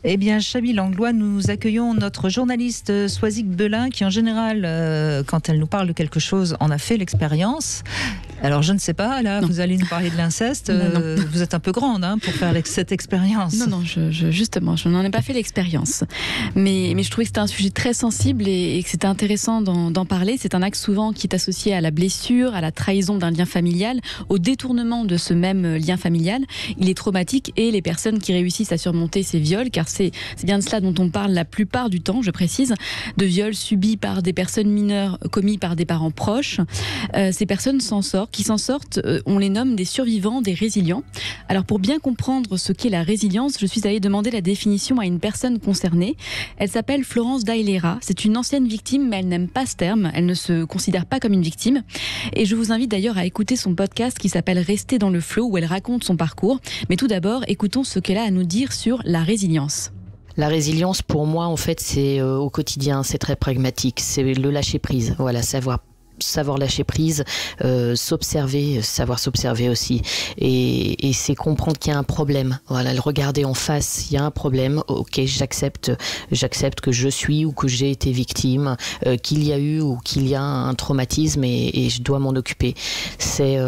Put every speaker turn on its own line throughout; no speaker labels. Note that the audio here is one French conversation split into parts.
Eh bien, Chamy Langlois, nous accueillons notre journaliste Soisic Belin qui, en général, quand elle nous parle de quelque chose, en a fait l'expérience. Alors, je ne sais pas, là, vous allez nous parler de l'inceste.
Non.
Vous êtes un peu grande pour faire cette expérience.
Non, justement, je n'en ai pas fait l'expérience. Mais je trouvais que c'était un sujet très sensible et que c'était intéressant d'en parler. C'est un acte souvent qui est associé à la blessure, à la trahison d'un lien familial, au détournement de ce même lien familial. Il est traumatique et les personnes qui réussissent à surmonter ces viols, car c'est bien de cela dont on parle la plupart du temps, je précise, de viols subis par des personnes mineures commis par des parents proches. Ces personnes qui s'en sortent, on les nomme des survivants, des résilients. Alors pour bien comprendre ce qu'est la résilience, je suis allée demander la définition à une personne concernée. Elle s'appelle Florence Dailera. C'est une ancienne victime, mais elle n'aime pas ce terme. Elle ne se considère pas comme une victime. Et je vous invite d'ailleurs à écouter son podcast qui s'appelle Rester dans le flow, où elle raconte son parcours. Mais tout d'abord, écoutons ce qu'elle a à nous dire sur la résilience.
La résilience, pour moi, en fait, c'est au quotidien, c'est très pragmatique, c'est le lâcher prise. Voilà, savoir lâcher prise, savoir s'observer aussi, et c'est comprendre qu'il y a un problème. Voilà, le regarder en face, il y a un problème. Ok, j'accepte que je suis ou que j'ai été victime, qu'il y a eu ou qu'il y a un traumatisme et je dois m'en occuper. C'est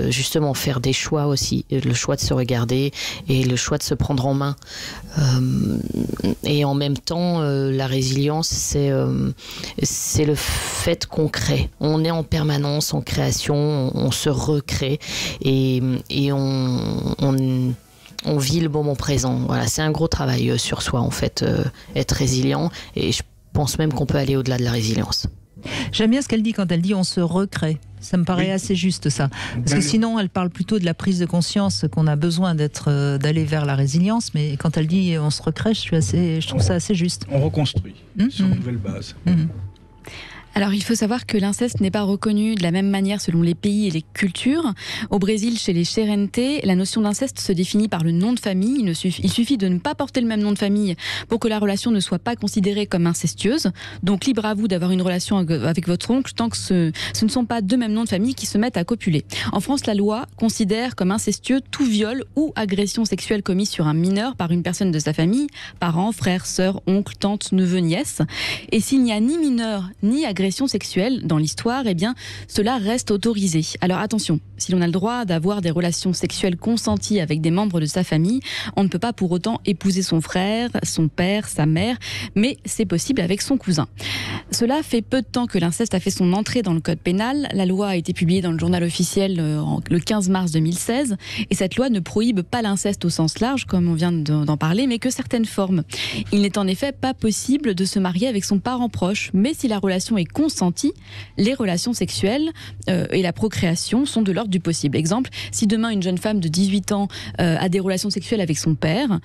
justement faire des choix aussi, le choix de se regarder et le choix de se prendre en main. Et en même temps, la résilience, c'est le fait qu'on crée. On est en permanence en création, on se recrée et on vit le moment présent. Voilà, c'est un gros travail sur soi en fait, être résilient, et je pense même qu'on peut aller au-delà de la résilience.
J'aime bien ce qu'elle dit quand elle dit on se recrée. Ça me paraît assez juste, ça. Parce que sinon, elle parle plutôt de la prise de conscience qu'on a besoin d'aller vers la résilience. Mais quand elle dit on se recrée, je trouve ça assez juste.
On reconstruit sur une nouvelle base.
Alors, il faut savoir que l'inceste n'est pas reconnu de la même manière selon les pays et les cultures. Au Brésil, chez les Xerente, la notion d'inceste se définit par le nom de famille. Il suffit de ne pas porter le même nom de famille pour que la relation ne soit pas considérée comme incestueuse. Donc, libre à vous d'avoir une relation avec votre oncle tant que ce ne sont pas deux mêmes noms de famille qui se mettent à copuler. En France, la loi considère comme incestueux tout viol ou agression sexuelle commise sur un mineur par une personne de sa famille, parents, frères, sœurs, oncles, tantes, neveux, nièces. Et s'il n'y a ni mineur ni agression sexuelle dans l'histoire, eh bien, cela reste autorisé. Alors attention, si l'on a le droit d'avoir des relations sexuelles consenties avec des membres de sa famille, on ne peut pas pour autant épouser son frère, son père, sa mère, mais c'est possible avec son cousin. Cela fait peu de temps que l'inceste a fait son entrée dans le code pénal. La loi a été publiée dans le journal officiel le 15 mars 2016, et cette loi ne prohibe pas l'inceste au sens large, comme on vient d'en parler, mais que certaines formes. Il n'est en effet pas possible de se marier avec son parent proche, mais si la relation est consentie, les relations sexuelles et la procréation sont de l'ordre du possible. Exemple, si demain une jeune femme de 18 ans a des relations sexuelles avec son père,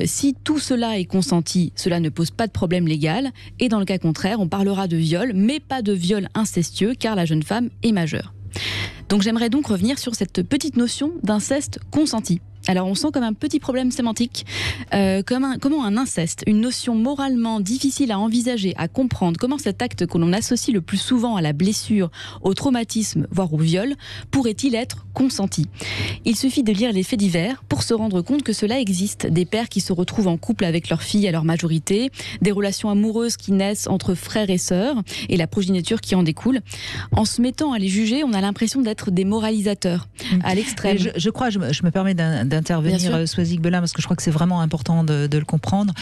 si tout cela est consenti, cela ne pose pas de problème légal, et dans le cas contraire, on parlera de viol, mais pas de viol incestueux, car la jeune femme est majeure. Donc j'aimerais donc revenir sur cette petite notion d'inceste consenti. Alors on sent comme un petit problème sémantique, comment un inceste, une notion moralement difficile à envisager, à comprendre, comment cet acte que l'on associe le plus souvent à la blessure, au traumatisme, voire au viol, pourrait-il être consenti ? Il suffit de lire les faits divers pour se rendre compte que cela existe. Des pères qui se retrouvent en couple avec leur fille à leur majorité, des relations amoureuses qui naissent entre frères et sœurs, et la progéniture qui en découle. En se mettant à les juger, on a l'impression d'être des moralisateurs à l'extrême.
Je crois, je me permets d'intervenir, Soisic Belin, parce que je crois que c'est vraiment important de le comprendre.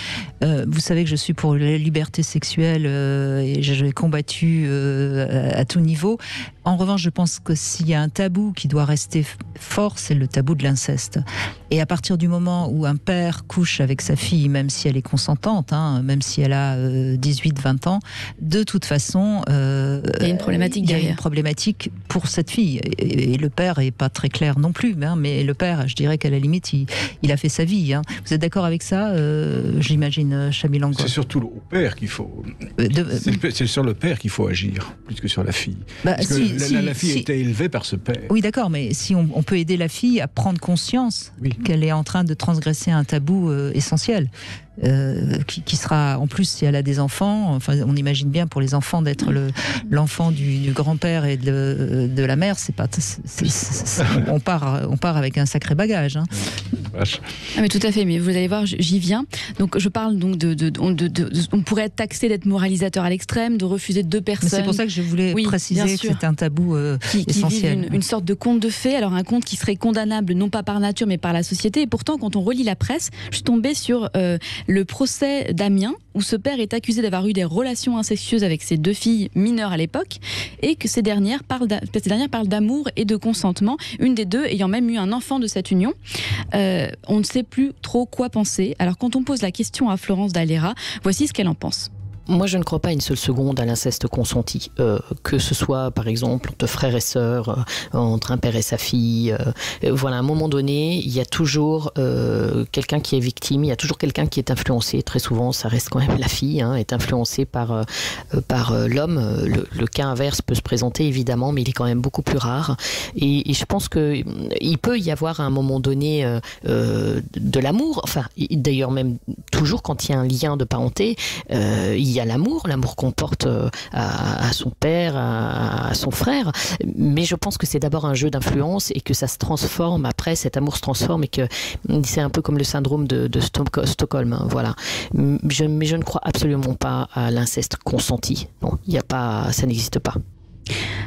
Vous savez que je suis pour la liberté sexuelle et j'ai combattu à tout niveau. En revanche, je pense que s'il y a un tabou qui doit rester fort, c'est le tabou de l'inceste. Et à partir du moment où un père couche avec sa fille, même si elle est consentante, même si elle a 18-20 ans, de toute façon, il y a une problématique derrière. Il y a une problématique pour cette fille. Et le père est pas très clair non plus, mais le père, je dirais qu'à la limite, il a fait sa vie. Vous êtes d'accord avec ça, j'imagine, Chamy Langlois ?
C'est surtout au père qu'il faut... C'est sur le père qu'il faut agir, plus que sur la fille. Parce que la fille a été élevée par ce père.
Oui, d'accord, mais si on peut aider la fille à prendre conscience qu'elle est en train de transgresser un tabou essentiel. Qui sera, en plus, si elle a des enfants, enfin, on imagine bien pour les enfants d'être l'enfant du grand-père et de la mère, on part avec un sacré bagage.
fâche.
Ah mais tout à fait, mais vous allez voir, j'y viens. Donc je parle donc on pourrait être taxé d'être moralisateur à l'extrême, de refuser 2 personnes.
C'est pour ça que je voulais préciser que c'est un tabou essentiel.
Qui vivent une sorte de conte de fées, alors un conte qui serait condamnable non pas par nature mais par la société. Et pourtant, quand on relit la presse, je suis tombée sur le procès d'Amiens, où ce père est accusé d'avoir eu des relations incestueuses avec ses 2 filles mineures à l'époque, et que ces dernières parlent d'amour et de consentement, une des 2 ayant même eu un enfant de cette union. On ne sait plus trop quoi penser. Alors quand on pose la question à Florence Daléra, voici ce qu'elle en pense.
Moi, je ne crois pas une seule seconde à l'inceste consenti. Que ce soit, par exemple, entre frères et sœurs, entre un père et sa fille. Voilà, à un moment donné, il y a toujours quelqu'un qui est victime, il y a toujours quelqu'un qui est influencé. Très souvent, ça reste quand même la fille, est influencée par l'homme. Le cas inverse peut se présenter, évidemment, mais il est quand même beaucoup plus rare. Et je pense qu'il peut y avoir à un moment donné de l'amour. Enfin, d'ailleurs, même toujours quand il y a un lien de parenté, il y a l'amour qu'on porte à son père, à son frère, mais je pense que c'est d'abord un jeu d'influence et que ça se transforme, après cet amour se transforme et que c'est un peu comme le syndrome de Stockholm, voilà. Mais je ne crois absolument pas à l'inceste consenti, non, ça n'existe pas.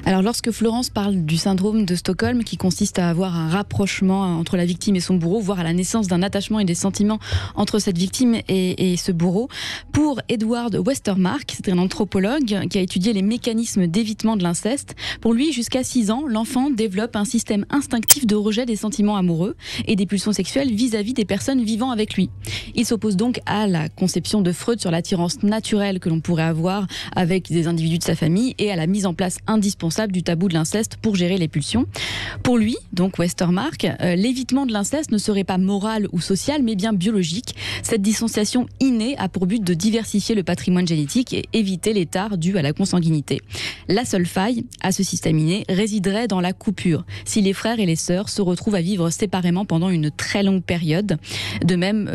Alors lorsque Florence parle du syndrome de Stockholm, qui consiste à avoir un rapprochement entre la victime et son bourreau, voire à la naissance d'un attachement et des sentiments entre cette victime et ce bourreau, pour Edward Westermarck, c'est un anthropologue qui a étudié les mécanismes d'évitement de l'inceste, pour lui, jusqu'à 6 ans, l'enfant développe un système instinctif de rejet des sentiments amoureux et des pulsions sexuelles vis-à-vis des personnes vivant avec lui. Il s'oppose donc à la conception de Freud sur l'attirance naturelle que l'on pourrait avoir avec des individus de sa famille et à la mise en place indispensable du tabou de l'inceste pour gérer les pulsions. Pour lui, donc Westermarck, l'évitement de l'inceste ne serait pas moral ou social, mais bien biologique. Cette dissociation innée a pour but de diversifier le patrimoine génétique et éviter les tares dues à la consanguinité. La seule faille à ce système inné résiderait dans la coupure, si les frères et les sœurs se retrouvent à vivre séparément pendant une très longue période. De même,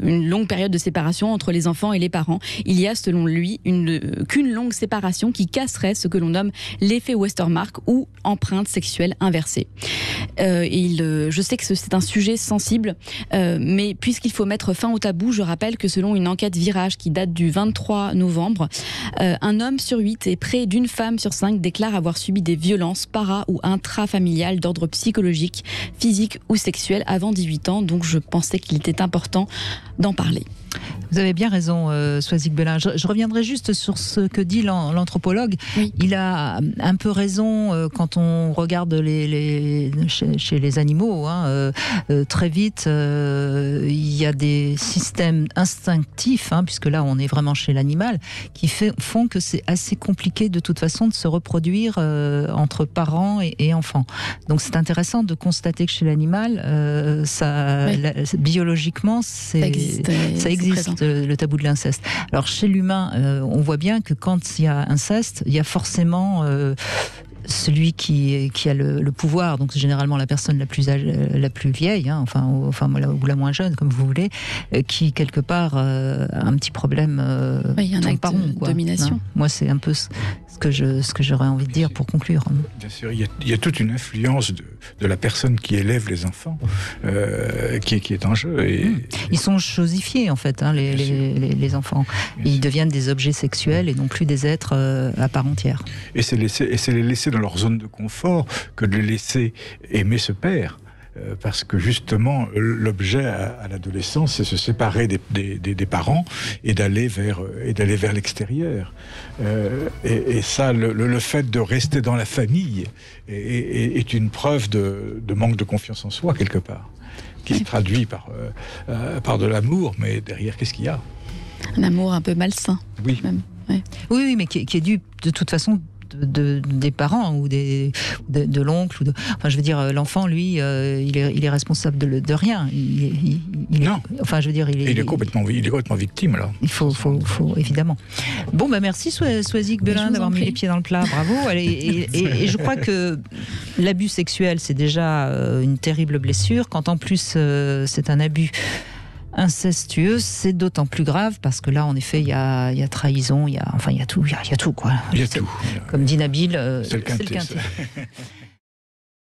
une longue période de séparation entre les enfants et les parents. Il y a, selon lui, qu'une longue séparation qui casserait ce que l'on nomme l'effet Westermarck ou empreinte sexuelle inversée. Je sais que c'est un sujet sensible, mais puisqu'il faut mettre fin au tabou, je rappelle que selon une enquête Virage qui date du 23 novembre, un homme sur 8 et près d'une femme sur 5 déclarent avoir subi des violences para- ou intrafamiliales d'ordre psychologique, physique ou sexuel avant 18 ans. Donc je pensais qu'il était important d'en parler.
Vous avez bien raison, Soisig Belin. Je reviendrai juste sur ce que dit l'anthropologue. Oui. Il a un peu raison quand on regarde chez les animaux. Très vite, il y a des systèmes instinctifs, puisque là, on est vraiment chez l'animal, qui font que c'est assez compliqué de toute façon de se reproduire entre parents et enfants. Donc, c'est intéressant de constater que chez l'animal, biologiquement, ça existe le tabou de l'inceste. Alors chez l'humain, on voit bien que quand il y a inceste, il y a forcément celui qui a le pouvoir, donc généralement la personne la plus vieille, ou la moins jeune, comme vous voulez, qui quelque part a un petit problème.
Il y a un acte de domination.
Moi, c'est un peu ce que j'aurais envie de dire pour conclure.
Bien sûr, il y a toute une influence de la personne qui élève les enfants qui est en jeu.
Ils sont chosifiés en fait, les enfants. Ils deviennent des objets sexuels et non plus des êtres à part entière.
Et c'est les laisser dans leur zone de confort que de les laisser aimer ce père. Parce que justement, l'objet à l'adolescence, c'est se séparer des parents et d'aller vers l'extérieur. Et ça, le fait de rester dans la famille est une preuve de manque de confiance en soi, quelque part, qui est traduit par de l'amour, mais derrière, qu'est-ce qu'il y a ?
Un amour un peu malsain.
Oui.
Même. Ouais.
Oui, mais qui est dû de toute façon des parents ou de l'oncle. Enfin, je veux dire, l'enfant, lui, il est responsable de rien.
Non.
Enfin, je veux dire,
il est complètement victime, là.
Il faut évidemment. Bon, merci Soisig Belin d'avoir mis les pieds dans le plat. Bravo. Et je crois que l'abus sexuel, c'est déjà une terrible blessure. Quand en plus, c'est un abus incestueux, c'est d'autant plus grave parce que là, en effet, il y a trahison, il y a tout, quoi.
Il y a tout.
Comme dit Nabil,
c'est le quintet.